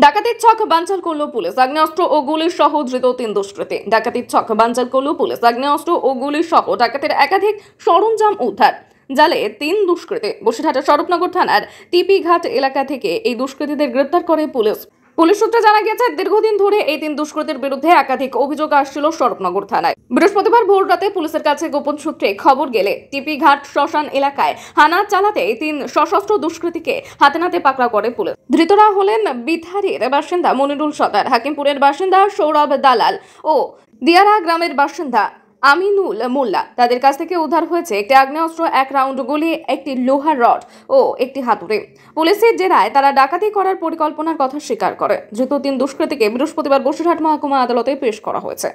ডাকাতির ছক বানচাল করল পুলিশ। আগ্নেয়াস্ত্র ও গুলি সহ ধৃত 3 দুষ্কৃতী। ডাকাতির ছক বানচাল করল পুলিশ। আগ্নেয়াস্ত্র ও গুলি সহ ডাকাতির একাধিক সরঞ্জাম উদ্ধার। জালে 3 দুষ্কৃতী। বসিরহাটের স্বরূপনগর থানার টিপি ঘাট এলাকা থেকে এই দুষ্কৃতীদের গ্রেপ্তার করে পুলিশ। পুলিশ সূত্রে জানা গেছে, দীর্ঘদিন ধরে এই 3 দুষ্কৃতীর বিরুদ্ধে একাধিক অভিযোগ আসছিল স্বরূপনগর থানায়। বৃহস্পতিবার ভোর রাতে পুলিশের কাছে গোপন সূত্রে খবর গেলে টিপি ঘাট শ্মশান এলাকায় হানা চালাতে 3 সশস্ত্র দুষ্কৃতীকে হাতে নাতে পাকড়াও করে পুলিশ। ধৃতরা হলেন বিথারির বাসিন্দা মনিরুল সরদার, হাকিমপুরের বাসিন্দা সৌরভ দালাল ও দিয়ারা গ্রামের বাসিন্দা আমিনুল মোল্লা। তাদের কাছ থেকে উদ্ধার হয়েছে একটি আগ্নেয়াস্ত্র, 1 রাউন্ড গুলি, একটি লোহার রড ও একটি হাতুড়ি। পুলিশের জেরায় তারা ডাকাতি করার পরিকল্পনার কথা স্বীকার করে। ধৃত 3 দুষ্কৃতীকে বৃহস্পতিবার বসিরহাট মহকুমা আদালতে পেশ করা হয়েছে।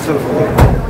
চলো